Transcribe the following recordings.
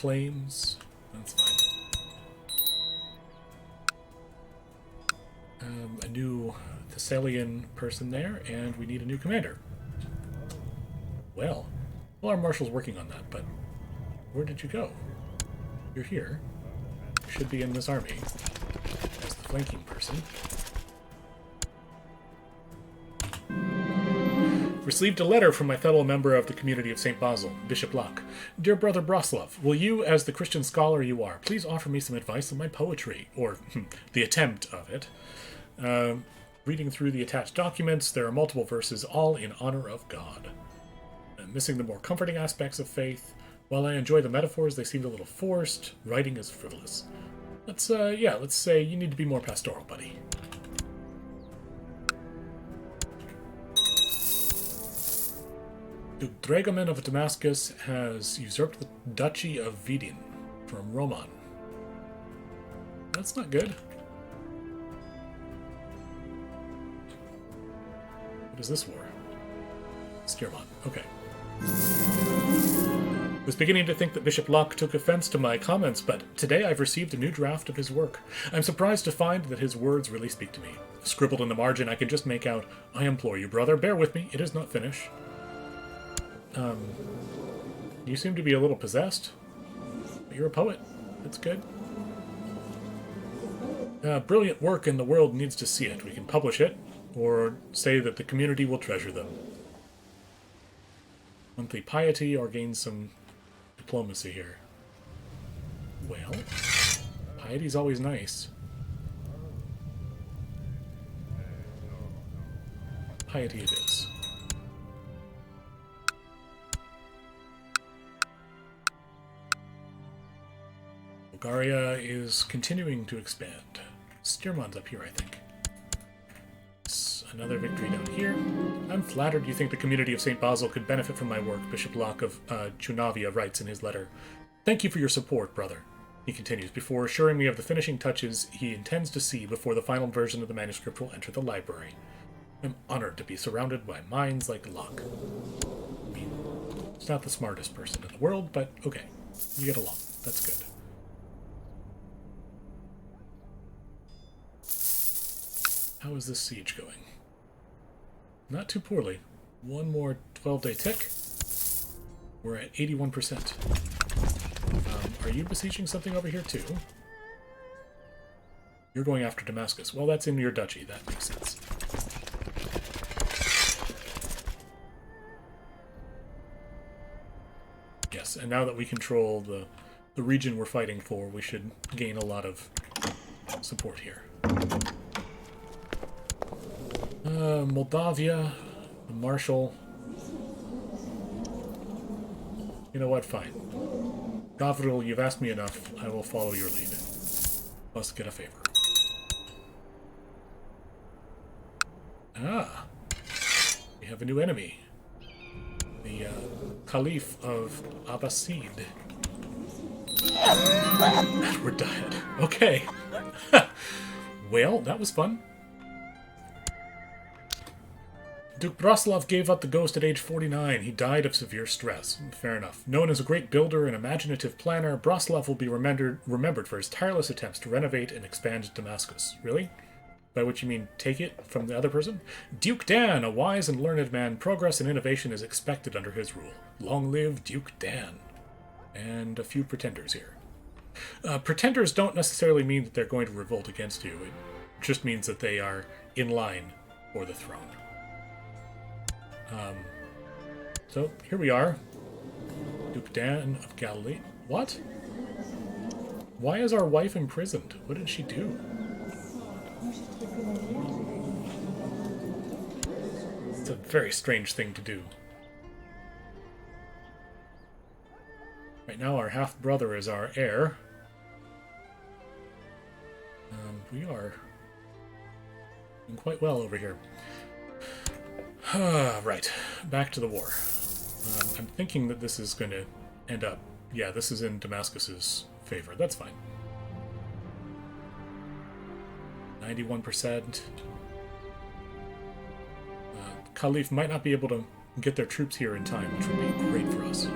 claims. That's fine. A new Thessalian person there, and we need a new commander. Well, our marshal's working on that, but where did you go? You're here. You should be in this army as the flanking person. Received a letter from my fellow member of the community of St. Basil, Bishop Locke. Dear brother Broslov, will you, as the Christian scholar you are, please offer me some advice on my poetry, or the attempt of it? Reading through the attached documents, there are multiple verses, all in honor of God. I'm missing the more comforting aspects of faith. While I enjoy the metaphors, they seemed a little forced. Writing is frivolous. Let's say you need to be more pastoral, buddy. Duke Dragoman of Damascus has usurped the Duchy of Vidin from Roman. That's not good. What is this war? Steermont. Okay. I was beginning to think that Bishop Locke took offense to my comments, but today I've received a new draft of his work. I'm surprised to find that his words really speak to me. Scribbled in the margin, I can just make out, I implore you, brother, bear with me, it is not finished. You seem to be a little possessed. But you're a poet. That's good. Brilliant work, and the world needs to see it. We can publish it, or say that the community will treasure them. Monthly piety, or gain some diplomacy here. Well, piety's always nice. Piety it is. Bulgaria is continuing to expand. Steermont's up here, I think. Another victory down here. I'm flattered you think the community of St. Basil could benefit from my work, Bishop Locke of Chunavia writes in his letter. Thank you for your support, brother. He continues, before assuring me of the finishing touches he intends to see before the final version of the manuscript will enter the library. I'm honored to be surrounded by minds like Locke. I mean, he's not the smartest person in the world, but okay. We get along. That's good. How is this siege going? Not too poorly. One more 12-day tick. We're at 81%. Are you besieging something over here too? You're going after Damascus. Well, that's in your duchy. That makes sense. Yes, and now that we control the region we're fighting for, we should gain a lot of support here. Moldavia, the Marshal. You know what? Fine. Gavril, you've asked me enough. I will follow your lead. Must get a favor. Ah. We have a new enemy. The Caliph of Abbasid. We're dead. Okay. Well, that was fun. Duke Broslov gave up the ghost at age 49. He died of severe stress. Fair enough. Known as a great builder and imaginative planner, Broslov will be remembered for his tireless attempts to renovate and expand Damascus. Really? By which you mean take it from the other person? Duke Dan, a wise and learned man. Progress and innovation is expected under his rule. Long live Duke Dan. And a few pretenders here. Pretenders don't necessarily mean that they're going to revolt against you. It just means that they are in line for the throne. So, here we are. Duke Dan of Galilee. What? Why is our wife imprisoned? What did she do? It's a very strange thing to do. Right now, our half-brother is our heir. We are doing quite well over here. Right, back to the war. I'm thinking that this is going to end up... Yeah, this is in Damascus's favor. That's fine. 91%. Caliph might not be able to get their troops here in time, which would be great for us.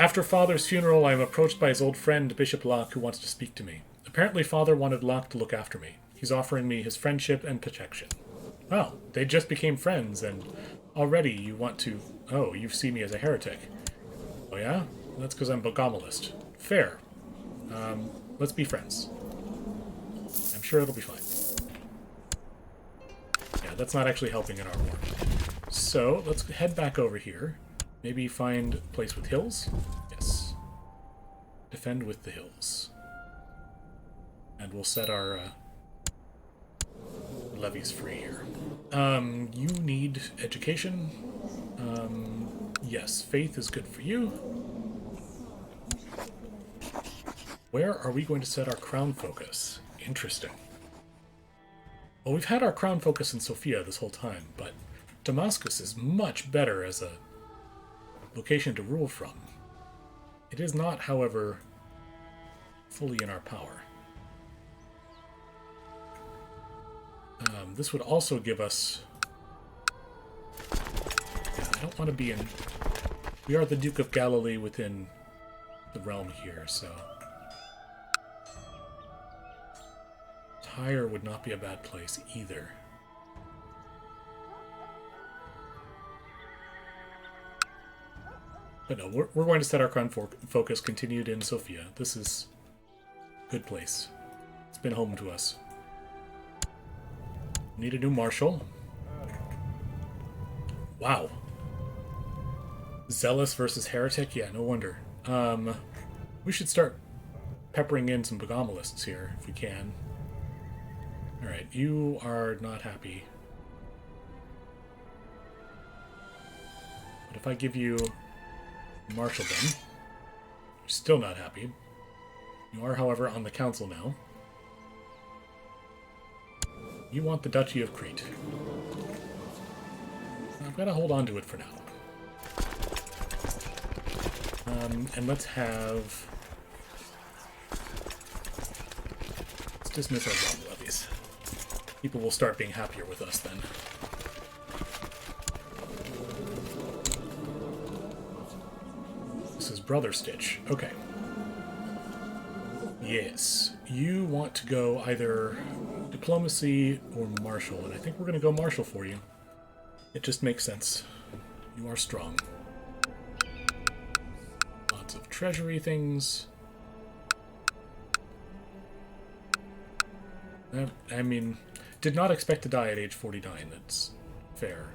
After Father's funeral, I am approached by his old friend, Bishop Locke, who wants to speak to me. Apparently, Father wanted Locke to look after me. He's offering me his friendship and protection. Wow, they just became friends, and already you want to... Oh, you see me as a heretic. Oh yeah? That's because I'm Bogomalist. Fair. Let's be friends. I'm sure it'll be fine. Yeah, that's not actually helping in our war. So, let's head back over here. Maybe find a place with hills? Yes. Defend with the hills. And we'll set our levies free here. You need education. Yes, faith is good for you. Where are we going to set our crown focus? Interesting. Well, we've had our crown focus in Sofia this whole time, but Damascus is much better as a location to rule from. It is not, however, fully in our power. This would also give us... Yeah, I don't want to be in... We are the Duke of Galilee within the realm here, so... Tyre would not be a bad place either. But no, we're going to set our crown focus continued in Sofia. This is a good place. It's been home to us. Need a new marshal. Wow. Zealous versus heretic? Yeah, no wonder. We should start peppering in some Bogomalists here, if we can. Alright, you are not happy. But if I give you marshaldom, you're still not happy. You are, however, on the council now. You want the Duchy of Crete. I've got to hold on to it for now. And let's have... Let's dismiss our job levies. People will start being happier with us then. This is Brother Stitch. Okay. Yes. You want to go either diplomacy or martial, and I think we're going to go martial for you. It just makes sense. You are strong. Lots of treasury things. I mean, did not expect to die at age 49. That's fair.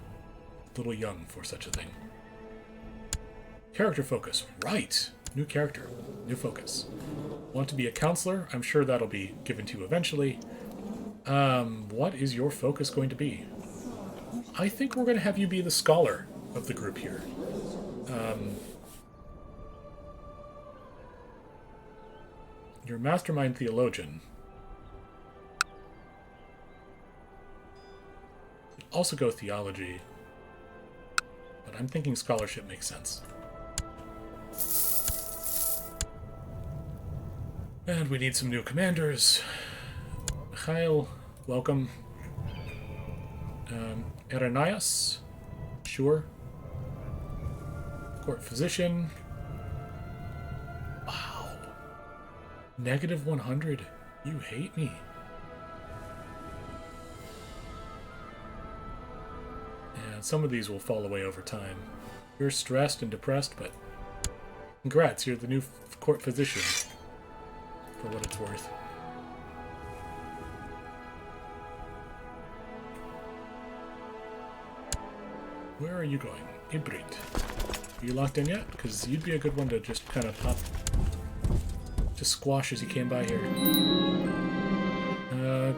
A little young for such a thing. Character focus. Right. New character. New focus. Want to be a counselor? I'm sure that'll be given to you eventually. What is your focus going to be? I think we're going to have you be the scholar of the group here. You're a mastermind theologian. Also go theology, but I'm thinking scholarship makes sense. And we need some new commanders. Mikhail, welcome. Irenaeus, sure. Court physician. Wow. -100. You hate me. And some of these will fall away over time. You're stressed and depressed, but congrats, you're the new court physician. For what it's worth. Where are you going? Ibrit. Are you locked in yet? Because you'd be a good one to just kind of pop... Just squash as you came by here.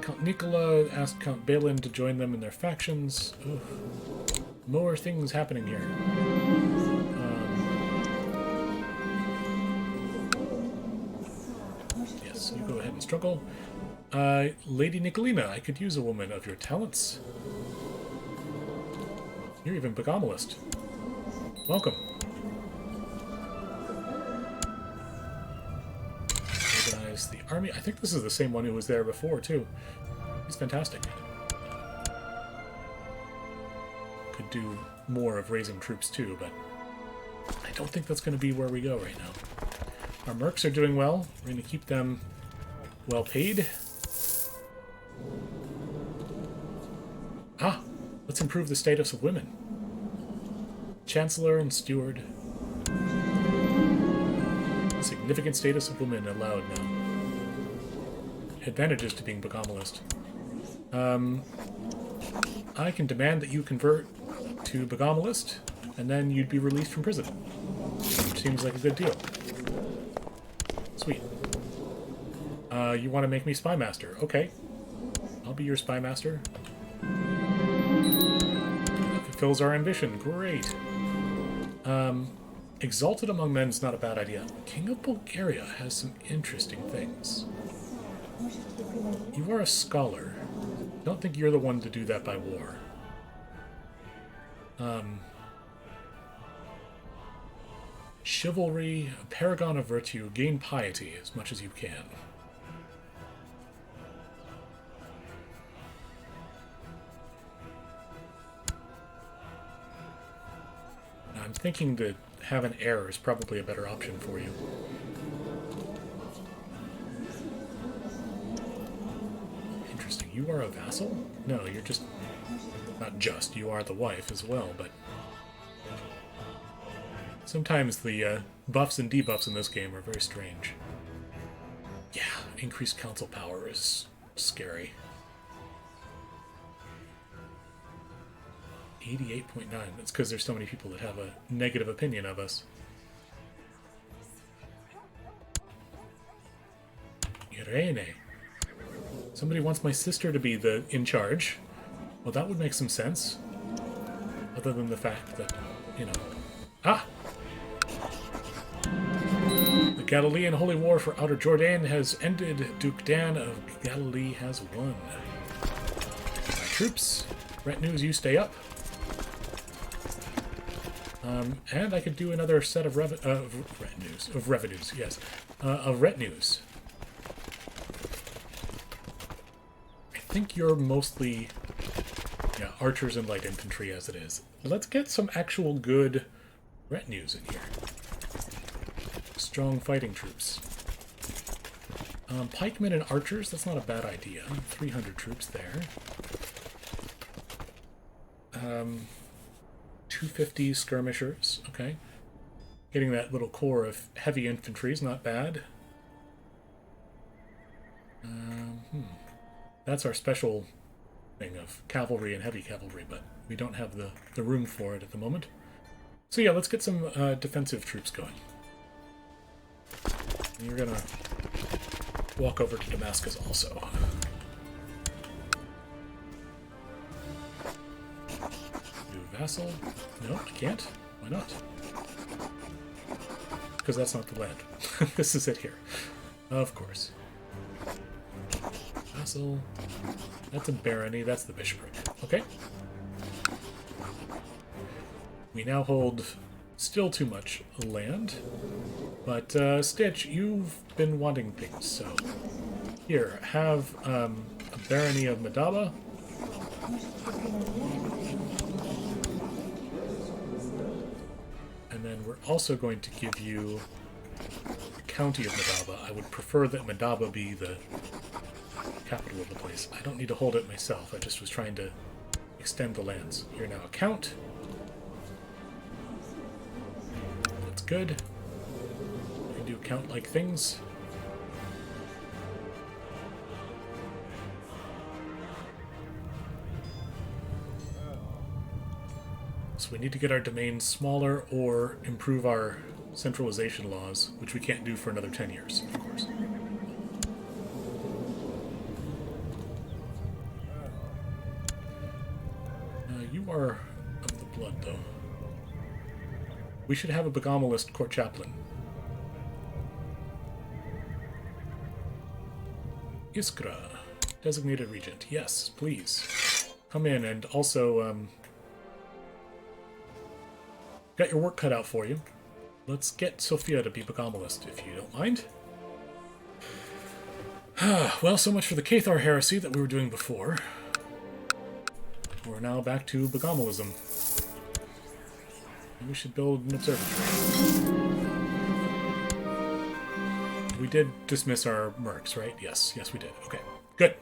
Count Nicola asked Count Balin to join them in their factions. Oof. More things happening here. Yes, you go ahead and struggle. Lady Nicolina, I could use a woman of your talents. You're even Bogomalist. Welcome. Organize the army. I think this is the same one who was there before, too. He's fantastic. Could do more of raising troops, too, but I don't think that's going to be where we go right now. Our mercs are doing well. We're going to keep them well paid. Ah, let's improve the status of women. Chancellor and steward. Significant status of women allowed now. Advantages to being Begamalist. I can demand that you convert to Begamalist, and then you'd be released from prison. Which seems like a good deal. Sweet. You want to make me Spymaster? Okay. I'll be your Spymaster. That fulfills our ambition. Great. Exalted among men is not a bad idea. King of Bulgaria has some interesting things. You are a scholar. Don't think you're the one to do that by war. Chivalry, a paragon of virtue, gain piety as much as you can. I'm thinking that have an heir is probably a better option for you. Interesting. You are a vassal? No, you're just... Not just. You are the wife as well, but... Sometimes the buffs and debuffs in this game are very strange. Yeah, increased council power is scary. 88.9. That's because there's so many people that have a negative opinion of us. Irene. Somebody wants my sister to be the in charge. Well, that would make some sense. Other than the fact that, you know... Ah! The Galilean Holy War for Outer Jordan has ended. Duke Dan of Galilee has won. My troops. Retinues, you stay up. And I could do another set of revenues, yes. Of retinues. I think you're mostly, yeah, archers and light infantry as it is. Let's get some actual good retinues in here. Strong fighting troops. Pikemen and archers, that's not a bad idea. 300 troops there. 250 skirmishers, okay. Getting that little corps of heavy infantry is not bad. That's our special thing of cavalry and heavy cavalry, but we don't have the room for it at the moment. So yeah, let's get some defensive troops going. And you're gonna walk over to Damascus also. Vassal? No, I can't. Why not? Because that's not the land. This is it here. Of course. Vassal. That's a barony. That's the bishopric. Okay. We now hold still too much land. But, Stitch, you've been wanting things, so... Here, have a barony of Madaba. And then we're also going to give you the county of Madaba. I would prefer that Madaba be the capital of the place. I don't need to hold it myself. I just was trying to extend the lands. You're now a count. That's good. We can do count-like things. So we need to get our domains smaller or improve our centralization laws, which we can't do for another 10 years, of course. You are of the blood, though. We should have a Begamalist court chaplain. Iskra, designated regent. Yes, please. Come in and also, got your work cut out for you. Let's get Sophia to be Begamalist, if you don't mind. Well, so much for the Cathar heresy that we were doing before. We're now back to Begamalism. We should build an observatory. We did dismiss our mercs, right? Yes, yes we did. Okay, good.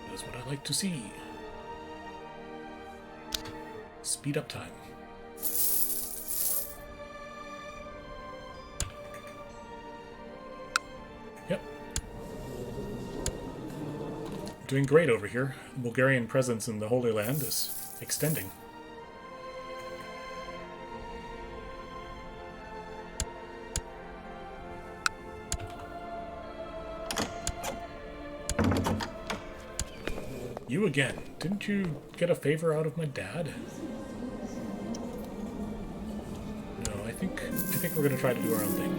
That's what I like to see. Speed up time. Yep. Doing great over here. Bulgarian presence in the Holy Land is extending. You again. Didn't you get a favor out of my dad? No, I think we're going to try to do our own thing.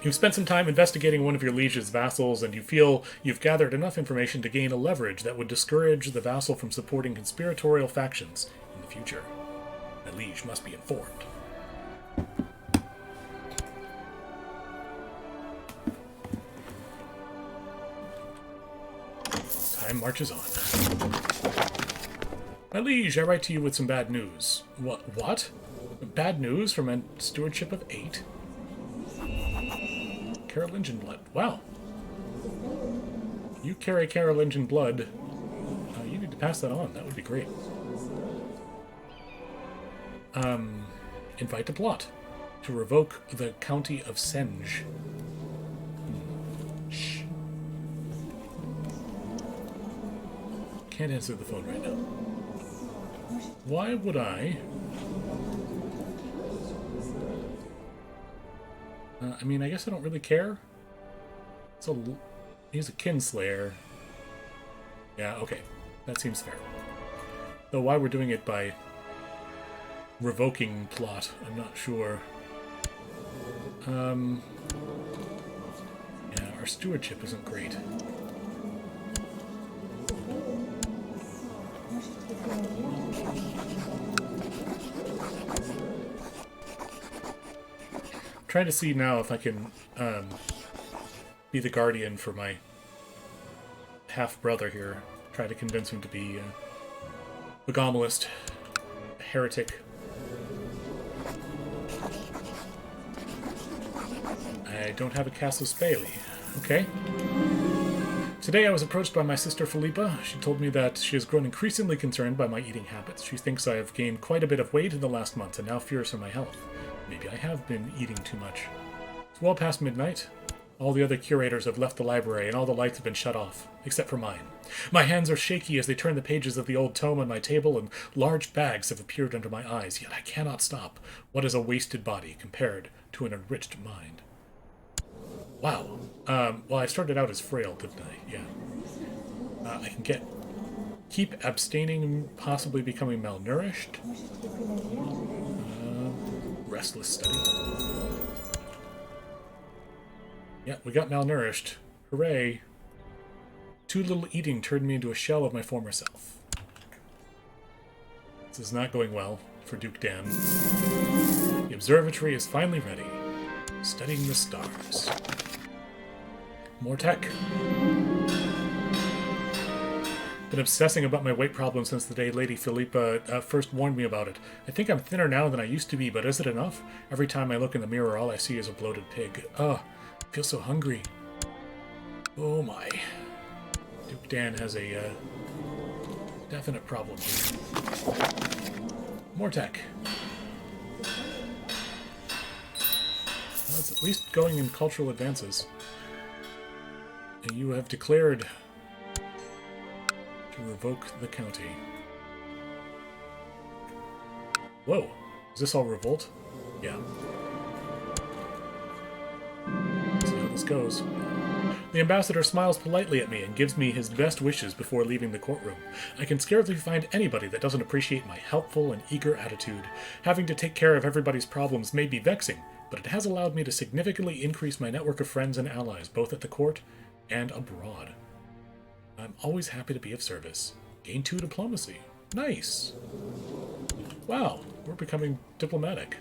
You've spent some time investigating one of your liege's vassals, and you feel you've gathered enough information to gain a leverage that would discourage the vassal from supporting conspiratorial factions in the future. My liege must be informed. Time marches on. My liege, I write to you with some bad news. What? Bad news from a stewardship of 8? Carolingian blood. Wow. You carry Carolingian blood. You need to pass that on. That would be great. Invite a plot to revoke the county of Senge. Shh. Can't answer the phone right now. Why would I? I mean, I guess I don't really care. He's a kinslayer. Yeah, okay. That seems fair. Though why we're doing it by revoking plot, I'm not sure. Yeah, our stewardship isn't great. Trying to see now if I can be the guardian for my half-brother here. Try to convince him to be a Begomalist, a heretic. I don't have a Casus Belli. Okay. Today I was approached by my sister Philippa. She told me that she has grown increasingly concerned by my eating habits. She thinks I have gained quite a bit of weight in the last month and now fears for my health. Maybe I have been eating too much. It's well past midnight. All the other curators have left the library and all the lights have been shut off, except for mine. My hands are shaky as they turn the pages of the old tome on my table, and large bags have appeared under my eyes, yet I cannot stop. What is a wasted body compared to an enriched mind? Wow. Well, I started out as frail, didn't I? Yeah. I can keep abstaining, possibly becoming malnourished. Restless study. Yeah, we got malnourished. Hooray. Too little eating turned me into a shell of my former self. This is not going well for Duke Dan. The observatory is finally ready. Studying the stars. More tech. Been obsessing about my weight problem since the day Lady Philippa first warned me about it. I think I'm thinner now than I used to be, but is it enough? Every time I look in the mirror, all I see is a bloated pig. Ugh, I feel so hungry. Oh my. Duke Dan has a definite problem here. More tech. Well, it's at least going in cultural advances. And you have declared to revoke the county. Whoa. Is this all revolt? Yeah. Let's see how this goes. The ambassador smiles politely at me and gives me his best wishes before leaving the courtroom. I can scarcely find anybody that doesn't appreciate my helpful and eager attitude. Having to take care of everybody's problems may be vexing, but it has allowed me to significantly increase my network of friends and allies, both at the court and abroad. I'm always happy to be of service. Gain 2 diplomacy. Nice. Wow, we're becoming diplomatic.